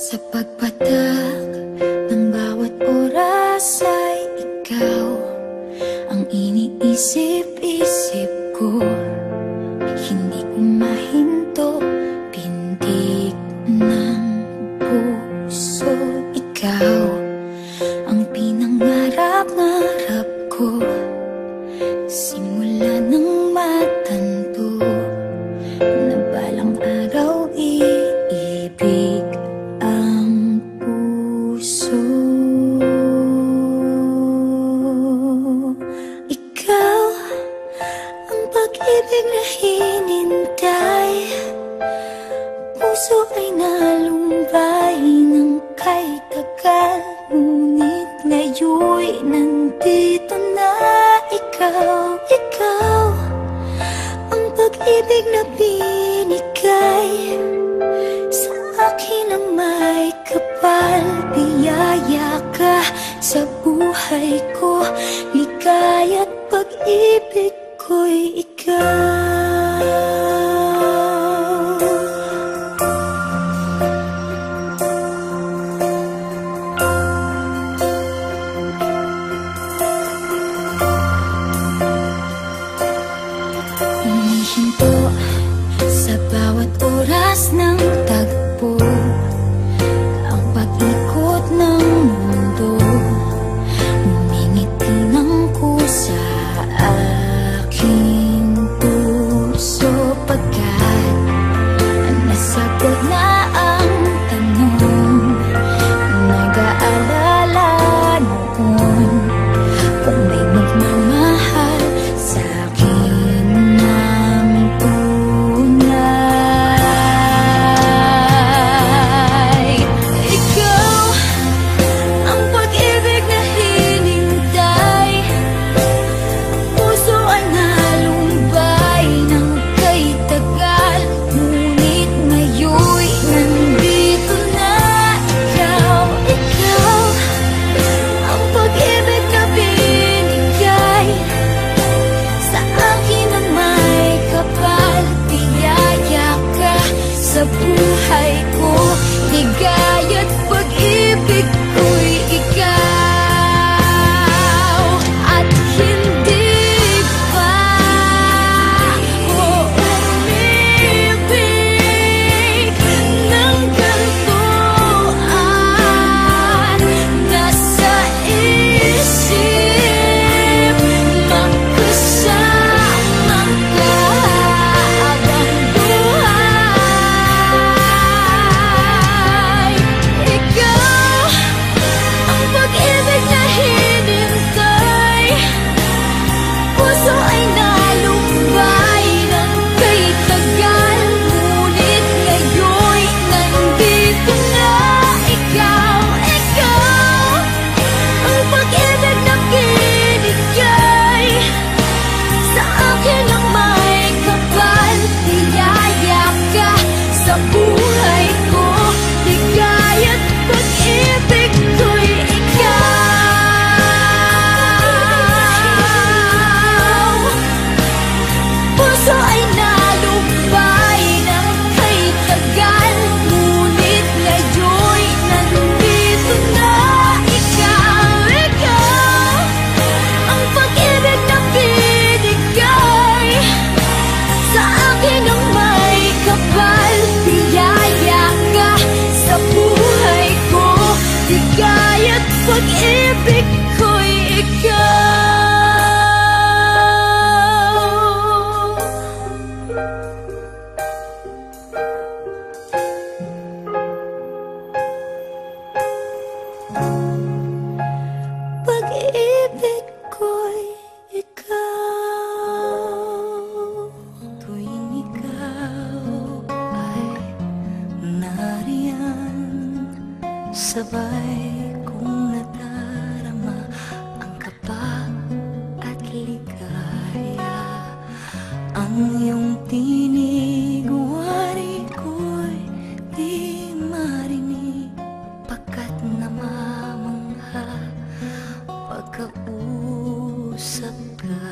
Sa pagpatak ng bawat oras ay ikaw ang iniisip-isip ko. Hindi ko mahinto, pintig ng puso. Ikaw ang pinangarap-ngarap ko, simula ng matanto na balang araw iibig ang puso. Ikaw ang pag-ibig na hinintay, puso ay nalumbay ng kay tagal, ngunit ngayon'y nandito na ikaw. Ikaw ang pag-ibig na binigay sa akin ang may kapal. Biyaya ka sa buhay ko, ligaya't pag-ibig ko'y ikaw. Umihinto sa bawat oras ng tagpo, ang pag-ikot ng mundo, ngumingiti ng kusa aking puso. Pagkat nasagot na ang tanong, nag-aalala noon kung may magmamahal sa akin ng tunay. Ikaw ang pag-ibig na hinintay, puso ay nalumbay ng kay tagal, ngunit ngayon'y nandito na ikaw. Ikaw ang pag-ibig na binigay sa akin ang may kapal. Biyaya ka sa buhay ko, ligaya't pag-ibig ko'y ikaw. At hindi pa ako umibig ng gantuan. Nasa isip magkasama ka habang buhay. Ikaw ang pag-ibig na hinintay, puso ay nalumbay ng kay tagal, ngunit ngayon'y nandito na ikaw. Ikaw ang pag-ibig na binigay sa akin ang may kapal. Biyaya ka sa buhay ko, ligaya't pag-ibig ko'y ikaw. Puso ay nalumbay ng kay tagal, ngunit ngayon'y nandito na ikaw. Ikaw ang pag-ibig na binigay sa akin ang may kapal. Biyaya ka sa buhay ko, ligaya't pag-ibig ko'y ikaw. Pag-ibig ko'y ikaw. Tuwing ikaw ay nariyan, sabay kong nadarama ang kaba at ligaya. Ang iyong tinig, wari ko'y di marinig, pagkat namamangha pagkausap ka.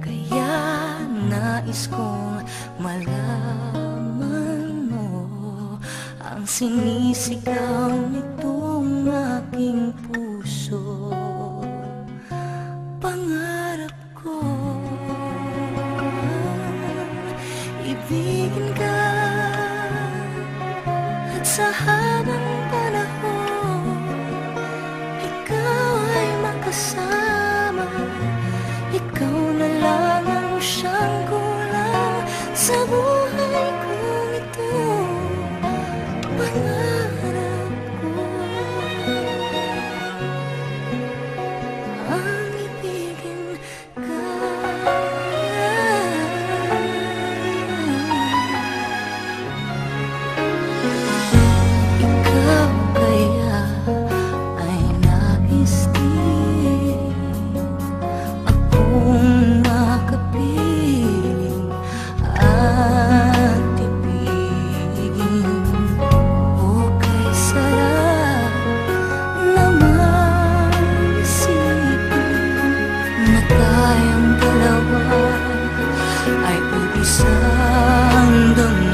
Kaya nais kong malaman mo sinisigaw nitong aking puso. Pangarap ko ibigin ka, at sa habang panahon ikaw ay makasama. Ikaw na lang ang siyang kulang sa buhay kong ito. Pangarap ko ang ibigin ka. Ikaw kaya ay nais din akong makapiling at ibigin. O kay sarap naman isipin na tayong dalawa ay isang damdamin.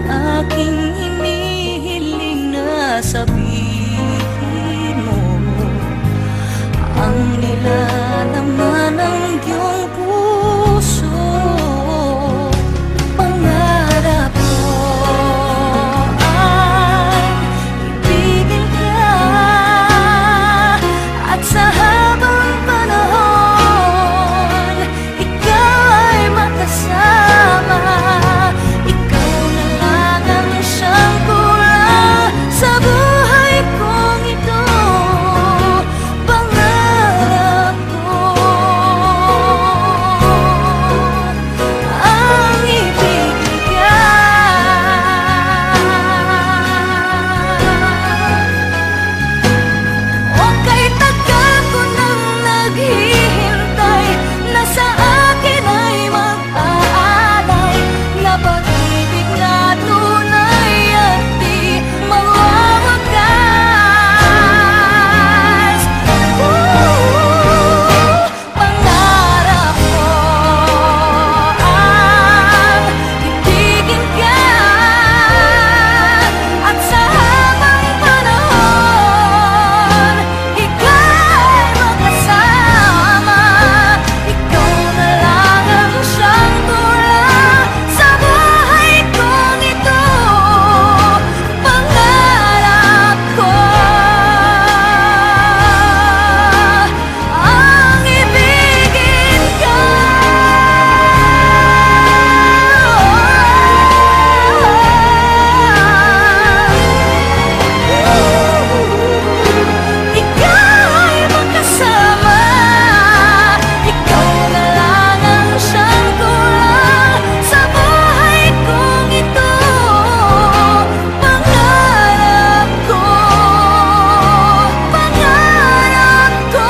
Aking hinihiling na sabihin mo ang nilalaman ng iyong puso. Pangarap ko ay ibigin ka, at sa habang panahon ikaw ay makasama. Ikaw na lang ang siyang kulang sa buhay kong ito. Pangarap ko ang ibigin ka. O kay tagal ko nang naghihintay na sa akin ay mag-aalay na pag-ibig na tunay at di mawawagas. Pangarap ko ang ibigin ka, at sa habang panahon ikaw ay makasama. Ikaw na lang ang siyang kulang sa buhay kong ito. Pangarap ko ang ibigin ka. Ikaw ay makasama. Ikaw na lang ang siyang kulang sa buhay kong ito. Pangarap ko, pangarap ko,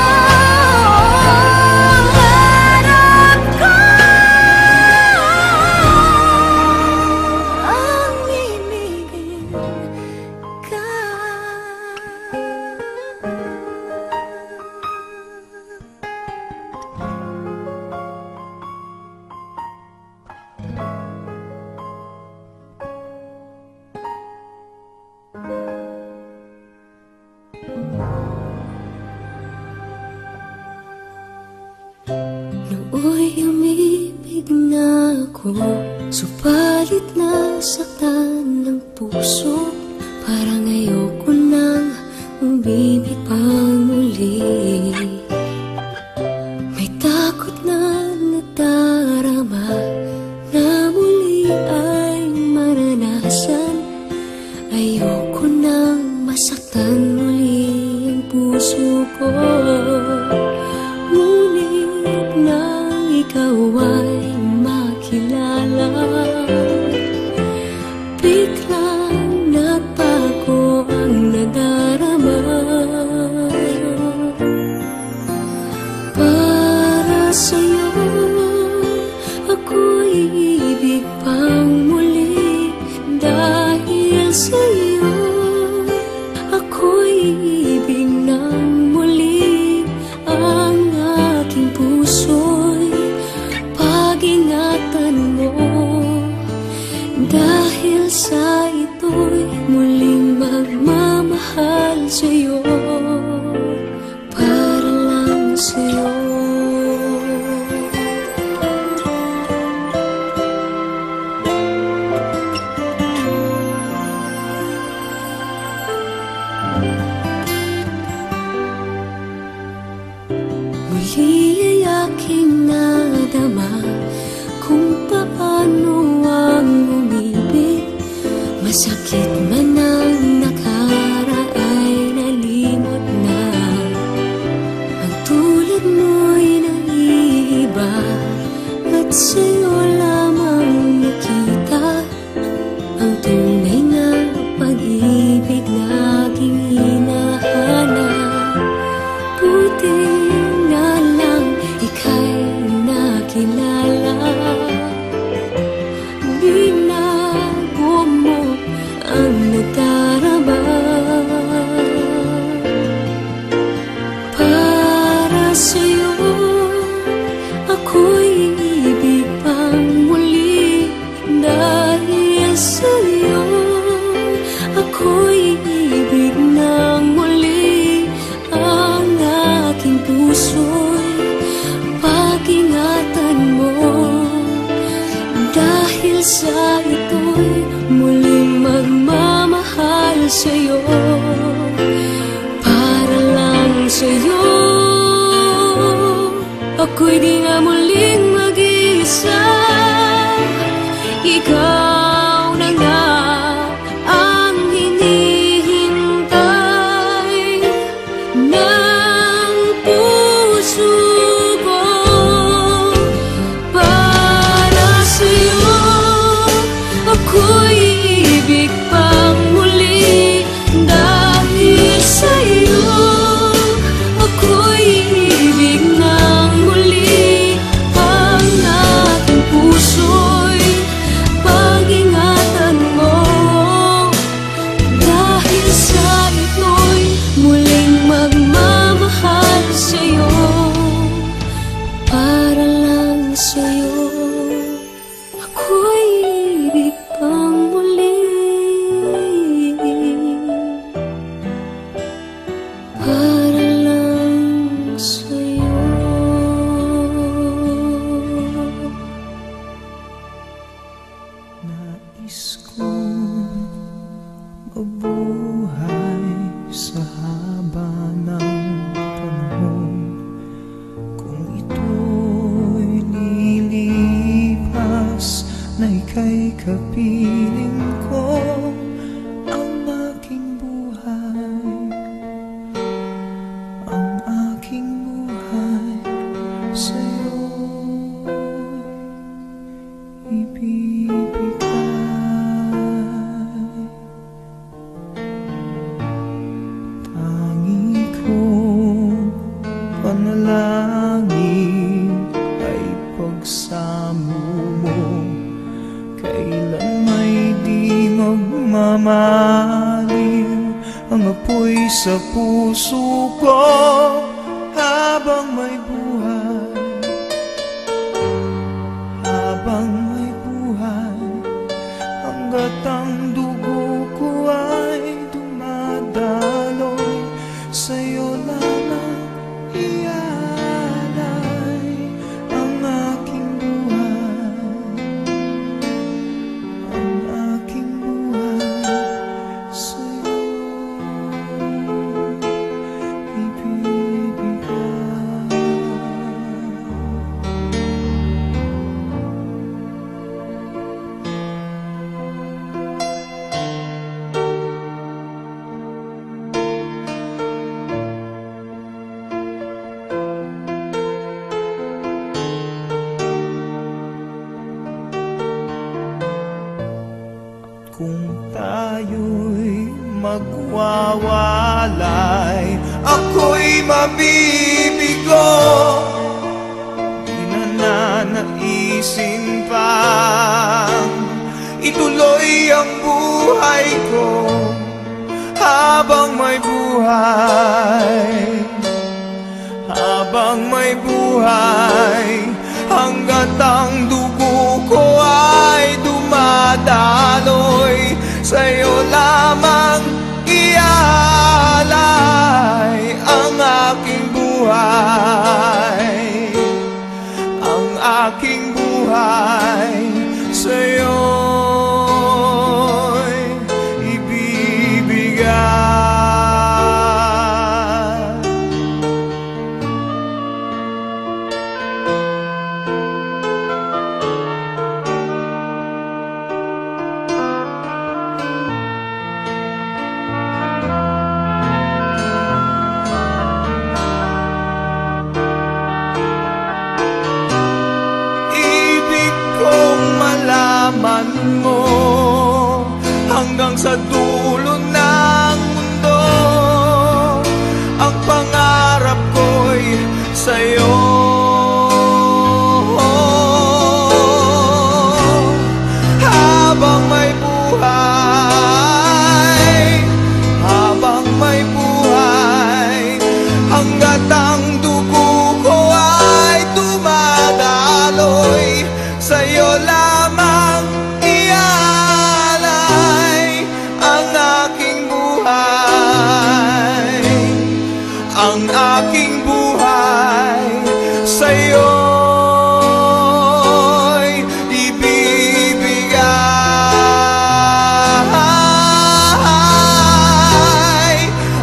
pangarap ko ang ibigin ka. Nooy umibig na ako, subalit nasaktan ng puso. Parang ayoko nang umibig pang muli. May takot na nadarama na muli ay maranasan. Ayoko nang masaktan muli ang puso ko. Ngunit nang ikaw ay makilala, biglang nagbago ang nadarama. Para sa'yo ako'y ibig pang muli. Dahil sa'yo ako'y ibig ng muli. Ang aking puso'y pag-ingatan mo, dahil sa ito'y muling magmamahal sa'yo, para lang sa'yo. Muli ay aking nadama kung paano ang umibig. Masakit man ang nakaraay nalimot na. Ang tulad mo'y naiiba at sa'yo lamang nakita ang tunay na pag-ibig na aking hinahanap. Buti na lang ika'y nakilala. Binago mo ang nadarama para sa'yo. Ako'y ibig pang muli dahil sa'yo. Ako'y ibig ng muli. Ang aking puso'y pag-ingatan mo. Dahil sa ito'y muling magmamahal sa'yo, para lang sa'yo. Ako'y di na muling mag-iisa. Ikaw na nga ang hinihintay ng puso ko. Para sa'yo ako'y ibig pang muli dahil sa'yo. Ako'y ibig ng muli. Ang aking puso'y pag-ingatan mo. Dahil sa ito'y muling magmamahal sa'yo, para lang sa'yo. Ako'y ibig pang muli, para lang sa'yo. Nais kong mabuhay sa haba ng panahon. Kung ito'y lilipas na ika'y kapiling ko, ang aking buhay, ang aking buhay sa'yo ibibigay. Tangi kong panalangin ay pagsamo mo. Kailan may di magmamaliw ang apoy sa puso ko. Habang may buhay, habang may buhay, hanggat ang dugo ko ay dumadaloy, sa'yo lamang ialay ang aking buhay, ang aking buhay sa'yo ibibigay. Kung tayo'y magwawalay, ako'y mabibigo. Di na nanaisin pang ituloy ang buhay ko. Habang may buhay, habang may buhay, hanggat ang dugo ko ay dumadaloy, sa'yo lamang iaalay ang aking buhay, ang aking buhay sa'yo'y ibibigay. Malaman mo hanggang sa dulo ng mundo, ang pangarap ko'y sa'yo. Habang may buhay, habang may buhay, hanggat ang dugo ko ay dumadaloy, sa'yo lamang iaalay ang aking buhay, ang aking buhay sa'yo'y ibibigay.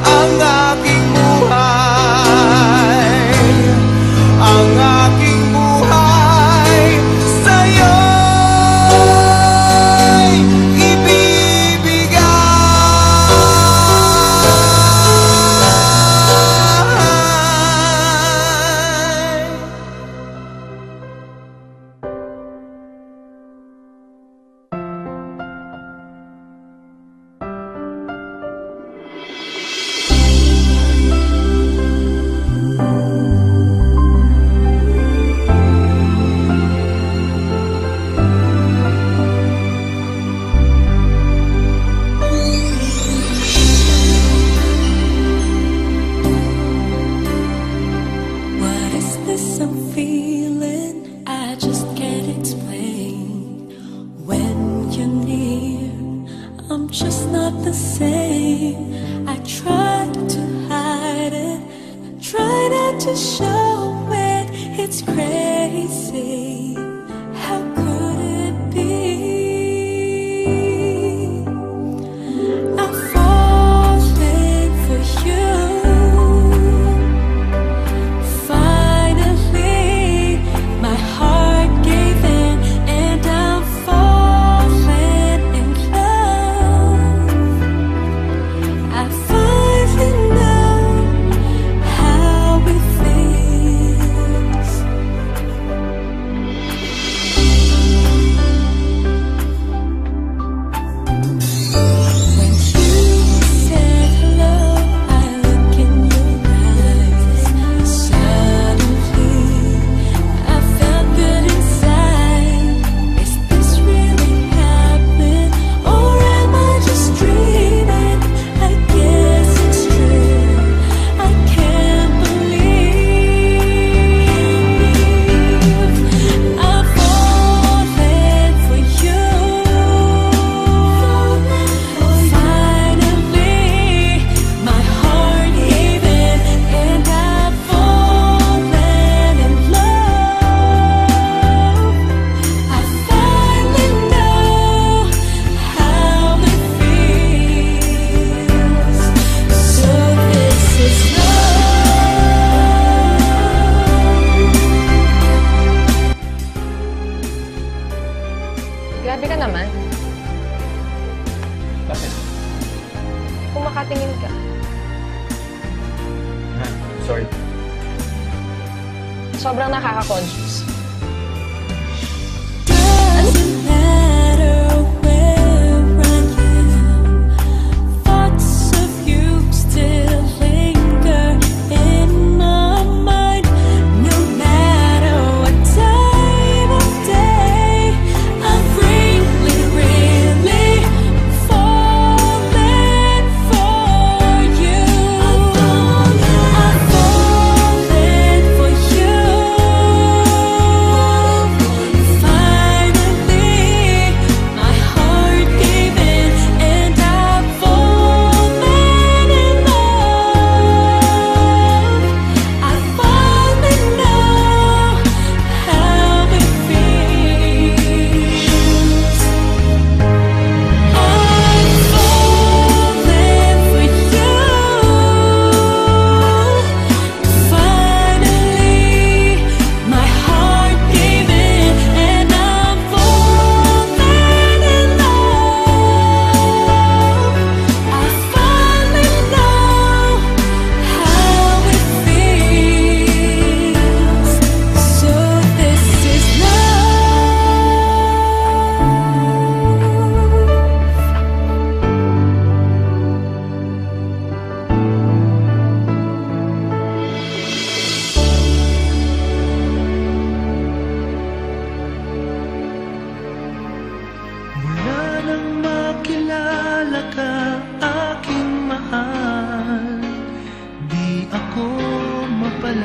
Ang aking buhay, ang aking buhay sa'yo to show it, it's crazy. How could it be? I'm falling for you. Finally, my heart gave in, and I'm falling in love. I finally know how it feels. When you said hello, I look in your eyes. Suddenly, I felt good inside. Is this really happening, or am I just dreaming? I guess it's true. I can't believe I'm falling for you. Finally, my heart gave in, and I've fallen in love. I finally know how it feels. So this is love. Grabe ka naman. Bakit? Kung makatingin ka, Sorry. sobrang nakaka-conscious. Doesn't matter where I am, thoughts of you still linger in my mind. No matter what time of day, I'm really, really falling for you. I'm falling for you.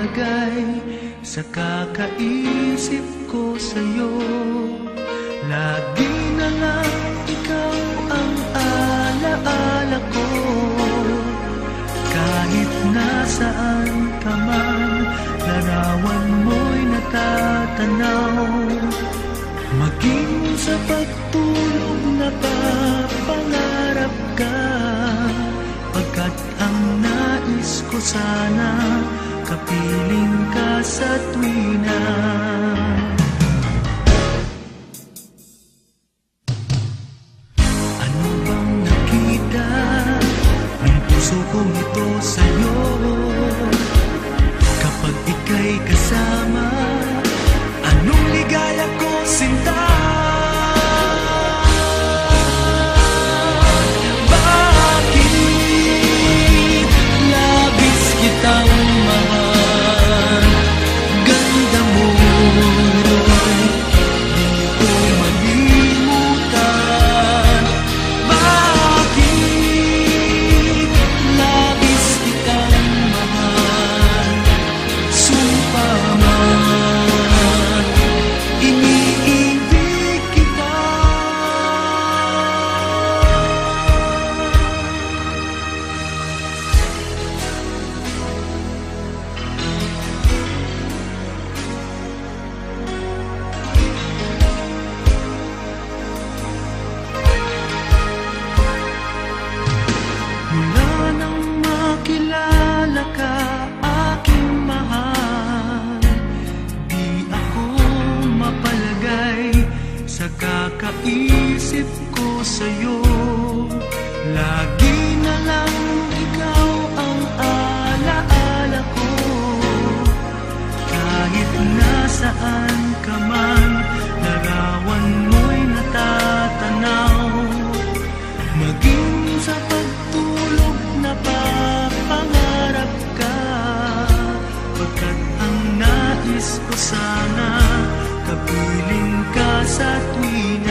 mapalagay sa kakaisip ko sa'yo. Lagi na lang ikaw ang alaala ko. Kahit nasaan ka man, larawan mo'y natatanaw. Maging sa pagtulog napapangarap ka, pagkat ang nais ko sana kapiling ka sa tuwina. Ano bang nakita ng puso kong ito sa'yo? Kapag ika'y kasama, anong ligaya ko, sinta? Bakit labis kitang mahal? Ganda mo'y di ko malimutan. Bakit labis kitang mahal? Sumpa man, iniibig kita. Mula nang makilala ka, aking mahal, di ako mapalagay sa kakaisip ko sa'yo. Lagi na lang ikaw ang alaala ko. Kahit nasaan ka man, larawan mo'y natatanaw. Maging sa pagtulog napapangarap ka, pagkat ang nais ko sana kapiling ka sa tuwina.